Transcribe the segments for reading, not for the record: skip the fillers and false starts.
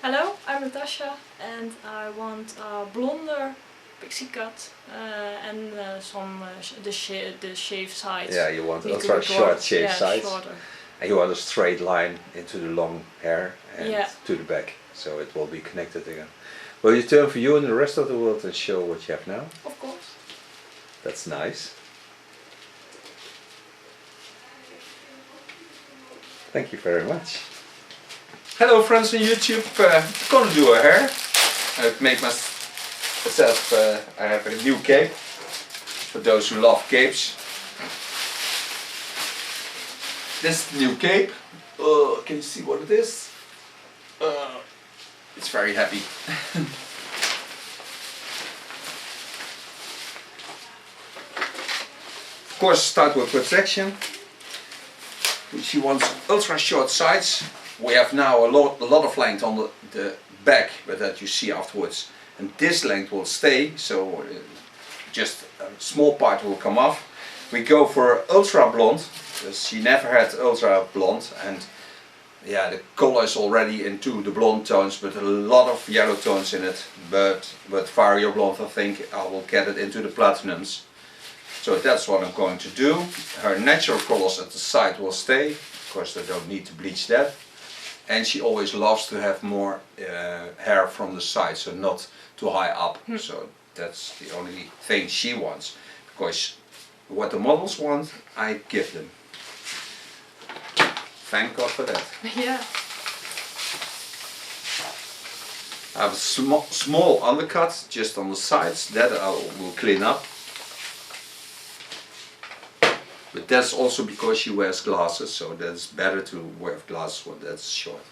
Hello, I'm Natasja and I want a blonder pixie cut and the shave sides. Yeah, you want ultra short shave sides. Shorter. And you want a straight line into the long hair and to the back, so it will be connected again. Will you turn for you and the rest of the world and show what you have now? Of course. That's nice. Thank you very much. Hello friends on YouTube, gonna do a hair. I've made myself, I have a new cape, for those who love capes. This new cape, can you see what it is? It's very heavy. Of course, start with protection. She wants ultra short sides. We have now a lot of length on the back, but that you see afterwards. And this length will stay, so just a small part will come off. We go for ultra blonde, because she never had ultra blonde, and yeah, the color is already into the blonde tones, but a lot of yellow tones in it. But Vario blonde, I think I will get it into the platinums. So that's what I'm going to do. Her natural colors at the side will stay. Of course, I don't need to bleach that. And she always loves to have more hair from the side, so not too high up. So that's the only thing she wants. Because what the models want, I give them. Thank God for that. Yeah. I have a small undercut just on the sides. That I will clean up. But that's also because she wears glasses, so that's better to wear glasses when that's short.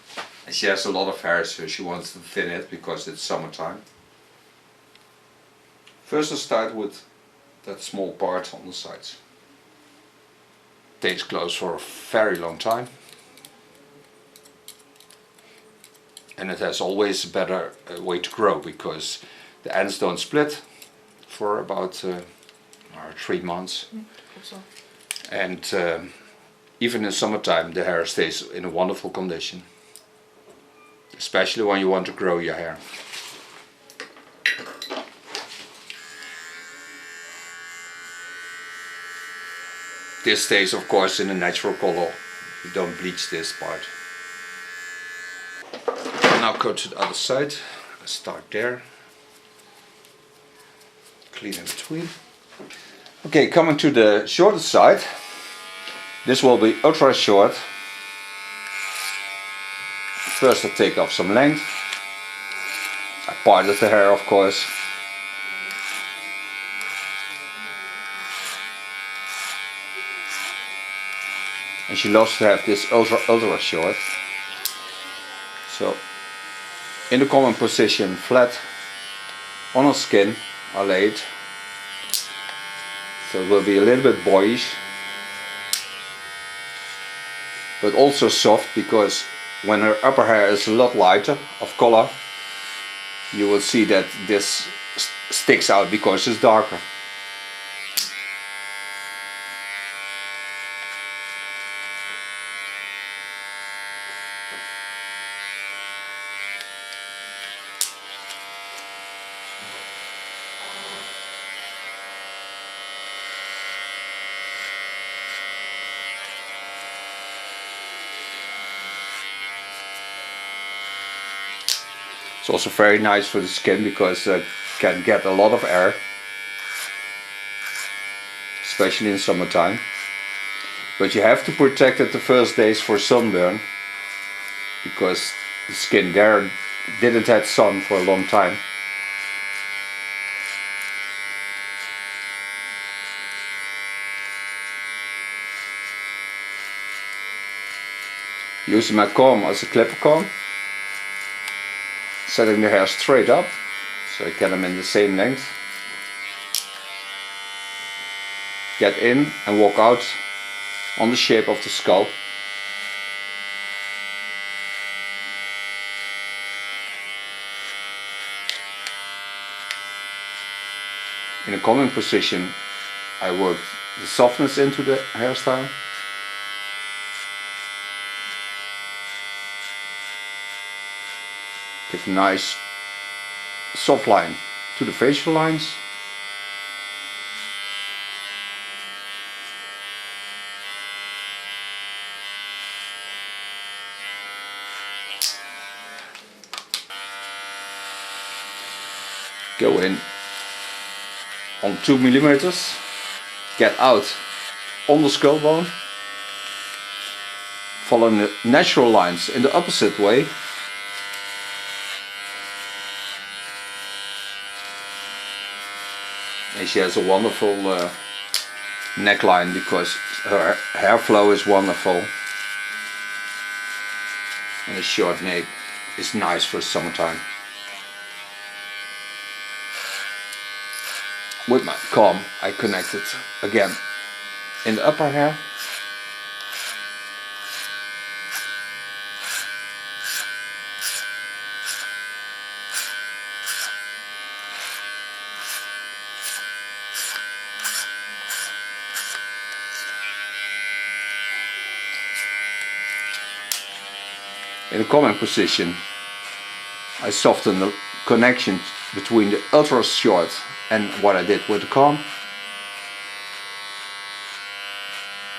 And she has a lot of hair, so she wants to thin it because it's summertime. First I start with that small part on the sides. Takes clothes for a very long time. And it has always a better way to grow because the ends don't split for about 3 months. And even in summertime the hair stays in a wonderful condition. Especially when you want to grow your hair. This stays of course in a natural color. You don't bleach this part. Now go to the other side. I start there. Clean in between. Okay, coming to the shorter side. This will be ultra short. First I take off some length. I parted the hair, of course. And she loves to have this ultra short. So in the common position, flat on her skin, I lay it. So it will be a little bit boyish, but also soft, because when her upper hair is a lot lighter of color, you will see that this sticks out because it's darker. It's also very nice for the skin because it can get a lot of air, especially in summertime. But you have to protect it the first days for sunburn, because the skin there didn't have sun for a long time. Using my comb as a clipper comb. Setting the hair straight up, so I get them in the same length. Get in and walk out on the shape of the scalp. In a common position, I work the softness into the hairstyle. Give a nice soft line to the facial lines. Go in on 2 millimeters, get out on the skull bone, following the natural lines in the opposite way. And she has a wonderful neckline because her hair flow is wonderful, and a short nape is nice for summertime. With my comb I connect it again in the upper hair. In the combing position I soften the connection between the ultra short and what I did with the comb.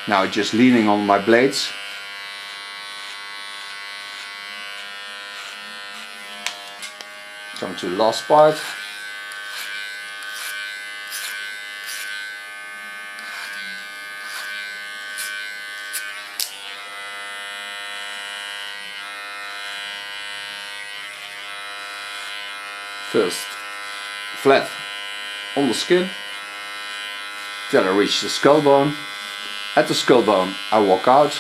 Now just leaning on my blades. Come to the last part. First flat on the skin, till I reach the skull bone. At the skull bone I walk out,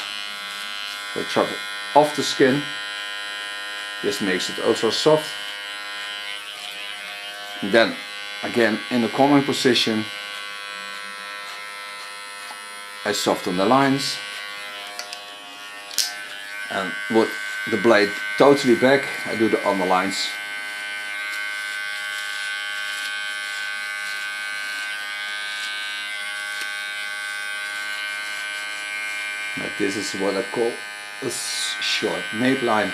I trap it off the skin. This makes it ultra soft. And then again in the combing position I soften the lines, and with the blade totally back I do the underlines. This is what I call a short nape line.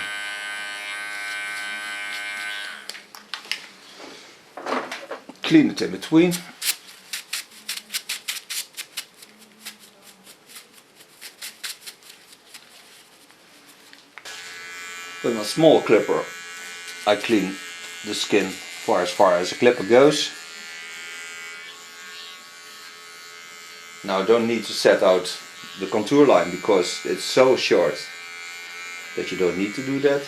Clean it in between. With a small clipper I clean the skin for as far as the clipper goes. Now I don't need to set out the contour line because it's so short that you don't need to do that.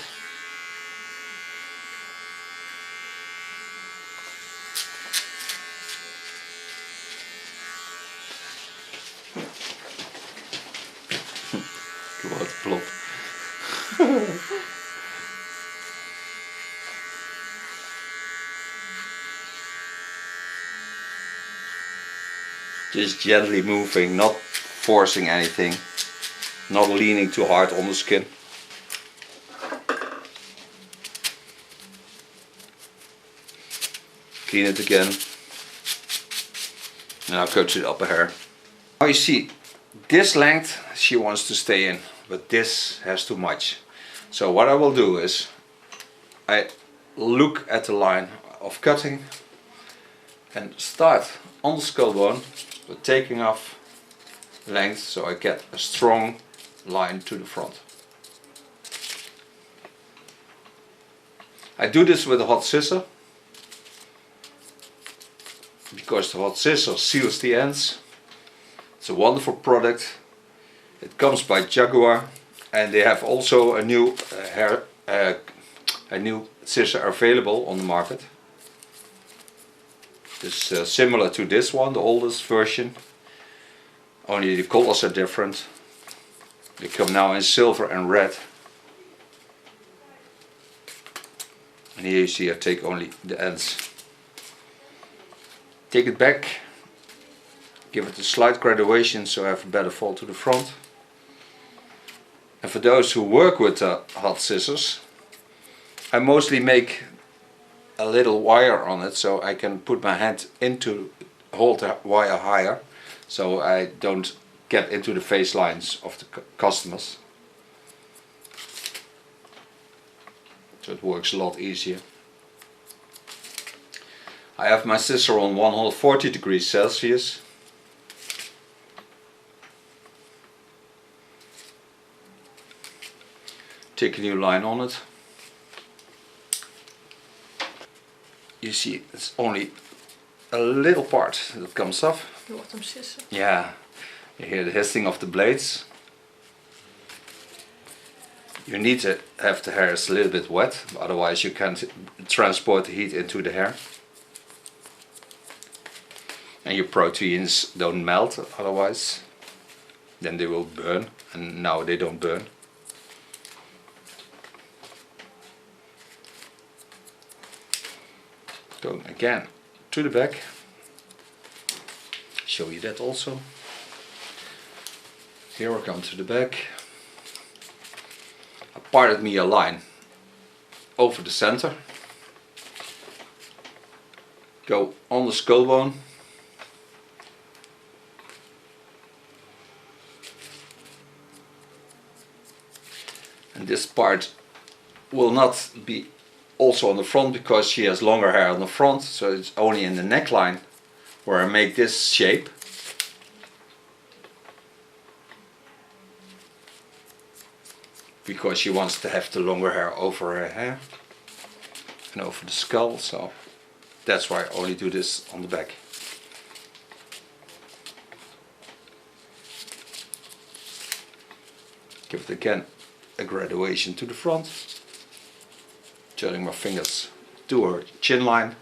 Wat plop. Just gently moving, not forcing anything, not leaning too hard on the skin. Clean it again. And I'll go to the upper hair. Now you see, this length she wants to stay in, but this has too much. So what I will do is, I look at the line of cutting and start on the skull bone, but taking off length so I get a strong line to the front. I do this with a hot scissor because the hot scissor seals the ends. It's a wonderful product. It comes by Jaguar, and they have also a new scissor available on the market. It's similar to this one, the oldest version, only the colors are different. They come now in silver and red. And here you see I take only the ends. Take it back, give it a slight graduation so I have a better fall to the front. And for those who work with hot scissors, I mostly make a little wire on it so I can put my hand into, hold the wire higher, so I don't get into the face lines of the customers. so it works a lot easier. I have my scissor on 140 degrees Celsius. Take a new line on it. You see, it's only a little part that comes off. Je hoort hem sissen. Yeah, you hear the hissing of the blades. You need to have the hairs a little bit wet, otherwise you can't transport the heat into the hair. And your proteins don't melt, otherwise then they will burn, and now they don't burn. Going again to the back, show you that also. Here I come to the back. I parted me a line over the center, go on the skull bone, and this part will not be also on the front because she has longer hair on the front, so it's only in the neckline where I make this shape. Because she wants to have the longer hair over her hair and over the skull, so that's why I only do this on the back. Give it again a graduation to the front. Turning my fingers to her chin line.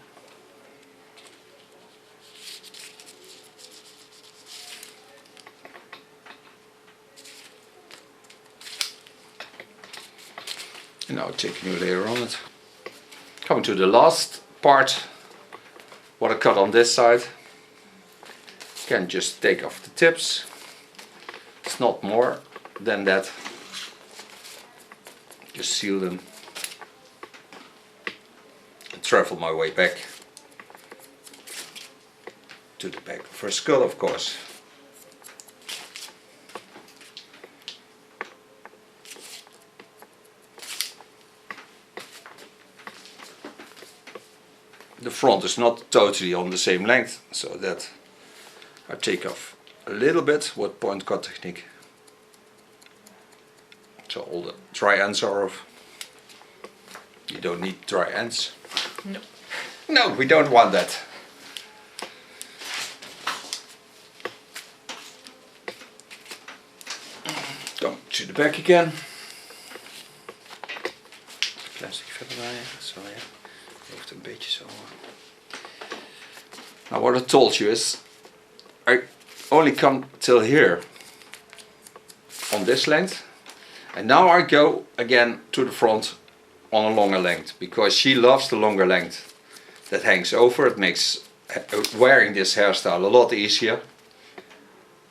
And now take a new layer on it. Coming to the last part, what I cut on this side. Can just take off the tips. It's not more than that. Just seal them. Travel my way back to the back of her skull, of course. The front is not totally on the same length, so that I take off a little bit with point cut technique. So all the dry ends are off. You don't need dry ends. No. No, we don't want that. Come to the back again. Klein stukje verder draaien. Zo ja. Hoeft een beetje zo. Now what I told you is, I only come till here on this length, and now I go again to the front on a longer length, because she loves the longer length that hangs over. It makes wearing this hairstyle a lot easier,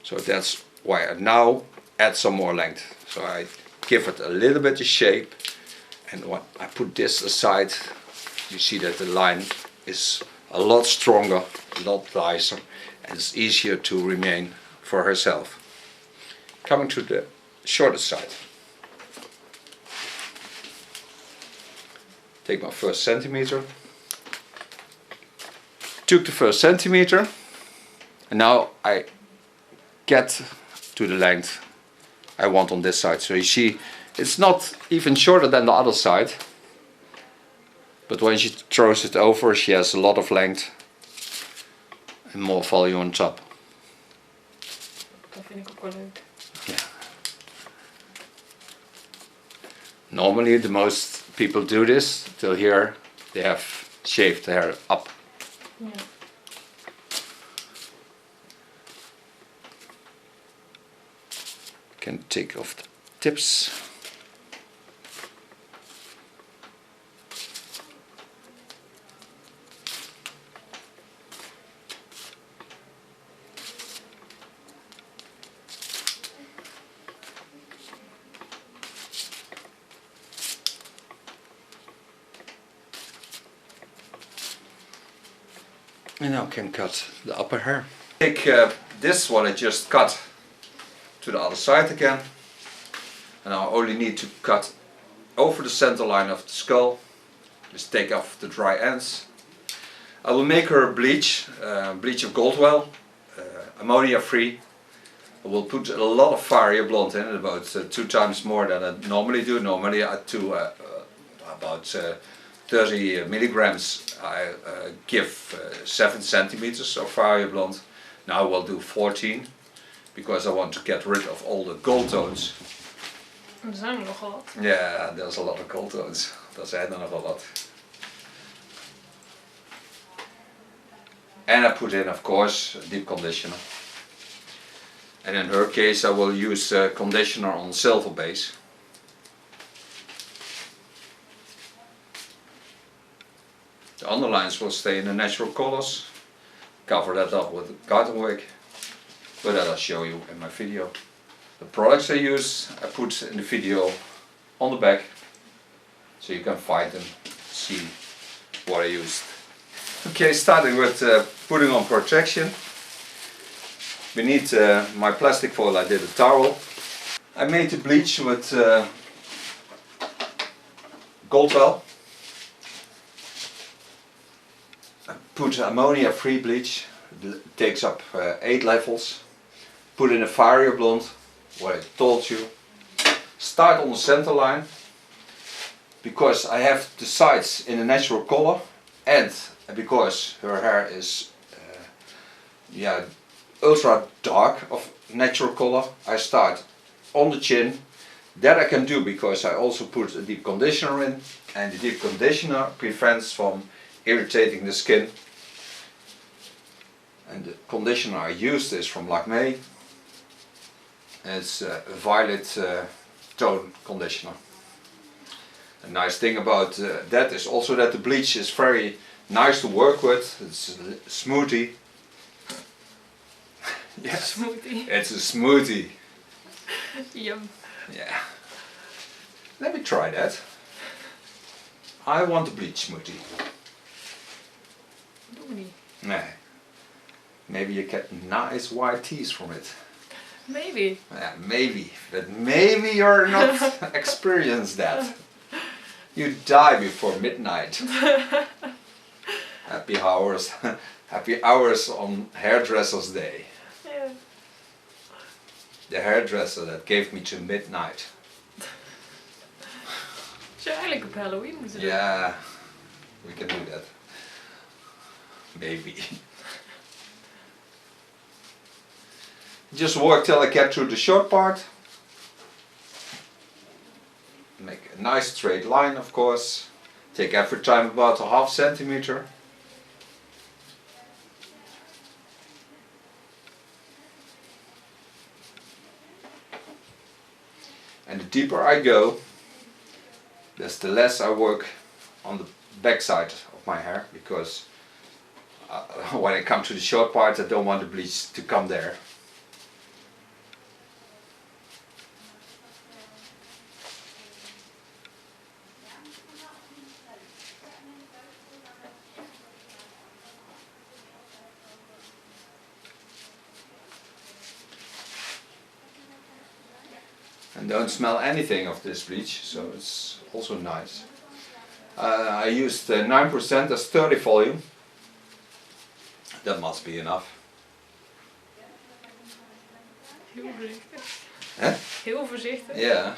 so that's why I now add some more length. So I give it a little bit of shape, and when I put this aside, you see that the line is a lot stronger, a lot nicer, and it's easier to remain for herself. Coming to the shorter side. Take my first centimeter, took the first centimeter, and now I get to the length I want on this side. So you see, it's not even shorter than the other side, but when she throws it over, she has a lot of length and more volume on top. Dat vind ik ook wel leuk. Yeah. Normally, the most people do this till here. They have shaved the hair up. Ja. Can take off the tips. And now I can cut the upper hair. Take this one I just cut to the other side again, and I only need to cut over the center line of the skull. Just take off the dry ends. I will make her bleach, bleach of Goldwell, ammonia free. I will put a lot of Varia blonde in it, about 2 times more than I normally do. Normally I do about 30 milligrams. I give 7 centimeters of Varia blonde. Now I will do 14 because I want to get rid of all the gold tones. Er zijn er nogal wat. Yeah, there's a lot of gold tones. Dat zijn er nogal wat. And I put in, of course, a deep conditioner. And in her case I will use conditioner on silver base. The underlines will stay in the natural colors. Cover that up with garden wig, but that I'll show you in my video. The products I use I put in the video on the back, so you can find them, see what I used. Okay, starting with putting on protection. Beneath my plastic foil I did a towel. I made the bleach with Goldwell. I put ammonia free bleach, it takes up 8 levels. Put in a Varia blonde, what I told you. Start on the center line, because I have the sides in a natural color, and because her hair is ultra dark of natural color, I start on the chin. That I can do because I also put a deep conditioner in, and the deep conditioner prevents from irritating the skin. And the conditioner I used is from Nape. It's a violet tone conditioner. A nice thing about that is also that the bleach is very nice to work with. It's a smoothie. Yes, Smoothie. it's a smoothie. Yum. Yeah. Let me try that. I want a bleach smoothie. Doe we niet. Nee. Maybe you get nice white teas from it. Maybe. Yeah, maybe. But maybe you're not experienced that. You die before midnight. Happy hours. Happy hours on Hairdresser's Day. Yeah. The hairdresser that gave me to midnight. Zou je eigenlijk op Halloween moeten doen? Yeah, we can do that. Maybe. Just work till I get through the short part. Make a nice straight line, of course. Take every time about a half centimeter. And the deeper I go, the less I work on the back side of my hair, because when I come to the short part I don't want the bleach to come there. And don't smell anything of this bleach, so it's also nice. I used 9% as 30 volume. That must be enough. Heel voorzichtig. Huh? Heel voorzichtig. Yeah.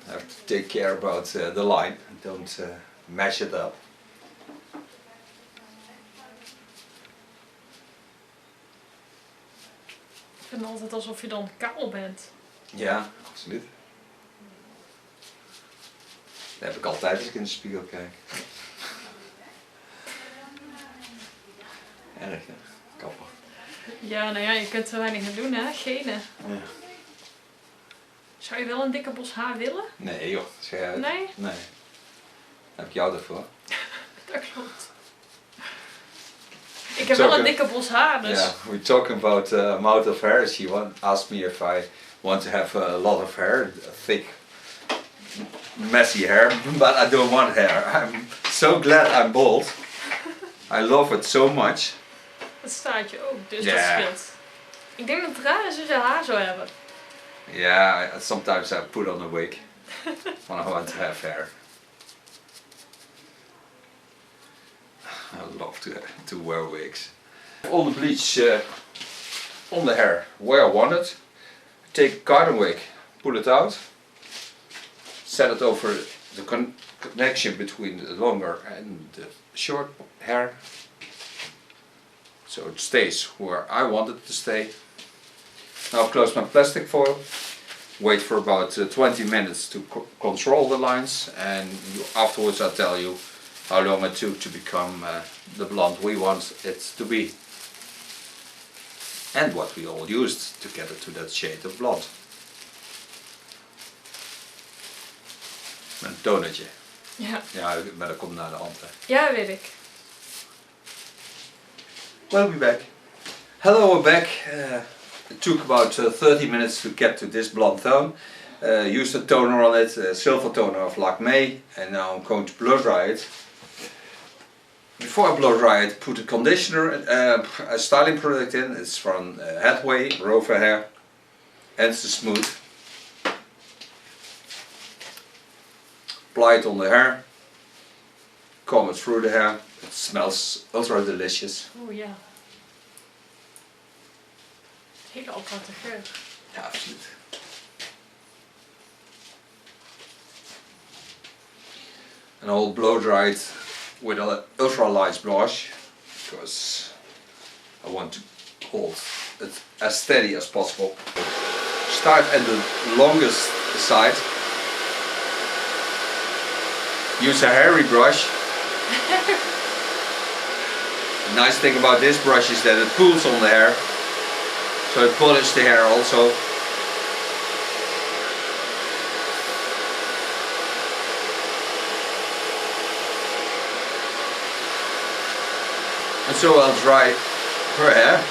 I have to take care about the line. Don't mash it up. Ik vind altijd alsof je dan kaal bent. Ja, absoluut. Dat heb ik altijd als ik in de spiegel kijk. Erg, hè? Kapper. Ja, nou ja, je kunt er weinig aan doen, hè? Genen. Ja. Zou je wel een dikke bos haar willen? Nee joh, schei uit. Nee? Nee. Daar heb ik jou ervoor. Dat klopt. Ik heb wel een dikke bos haar, dus... Yeah, we're talking about amount of hair. She asked me if I want to have a lot of hair, thick, messy hair, but I don't want hair. I'm so glad I'm bald. I love it so much. Dat staat je ook, dus Ja. dat scheelt. Ik denk dat het raar is als je haar zou hebben. Yeah, sometimes I put on a wig. when I want to have hair. I love to wear wigs. All the bleach on the hair where I want it. Take a cotton wig, pull it out, set it over the connection between the longer and the short hair, so it stays where I want it to stay. Now close my plastic foil, wait for about 20 minutes to control the lines, and afterwards I'll tell you how long it took to become the blonde we want it to be. And what we all used to get it to that shade of blonde. Met een tonnetje. Ja. Ja, maar dat komt naar de hand. Hè. Ja, weet ik. We'll be back. Hello, we're back. It took about 30 minutes to get to this blonde tone. Used a toner on it, a silver toner of Nape, and now I'm going to blow dry it. Before I blow dry it, put a conditioner, a styling product in. It's from Headway, Rover Hair, and it's smooth. Apply it on the hair, comb it through the hair. It smells ultra delicious. Oh ja. Hele aparte geur. Ja, absoluut. And I'll blow dry it with an ultra light brush, because I want to hold it as steady as possible. Start at the longest side. Use a hairy brush. The nice thing about this brush is that it pulls on the hair, so it polishes the hair also. And so I'll dry her hair.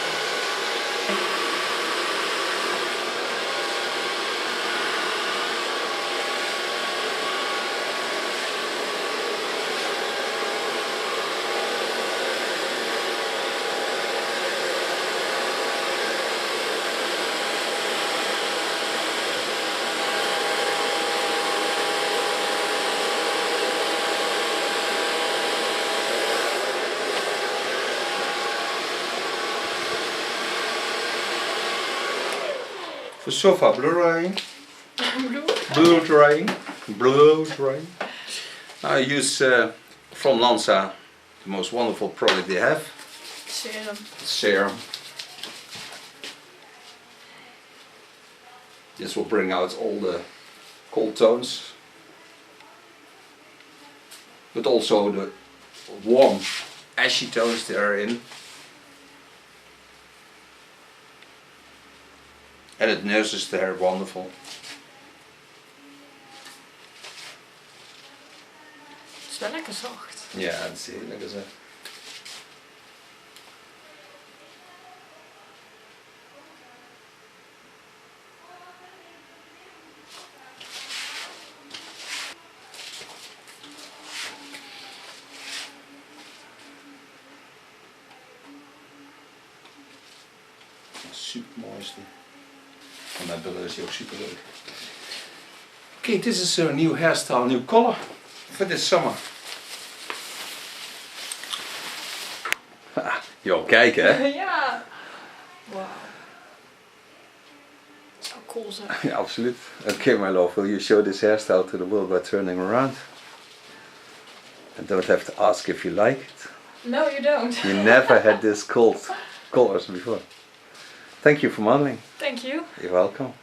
For sofa blow drying. Blow drying. I use from Lanza the most wonderful product they have. Serum. This will bring out all the cold tones, but also the warm ashy tones that are in. And it nurses the hair wonderful. Het is wel lekker zacht. Ja, het is heel lekker zacht. Super mooi is die. Van mijn billen is die ook super leuk. Okay, this is a new hairstyle, new color for this summer. Jo, kijk hè? Ja. Wauw. Het zou cool zijn. Ja, absoluut. Okay, my love, will you show this hairstyle to the world by turning around? I don't have to ask if you like it. No, you don't. You never had this colors before. Thank you for modeling. Thank you. You're welcome.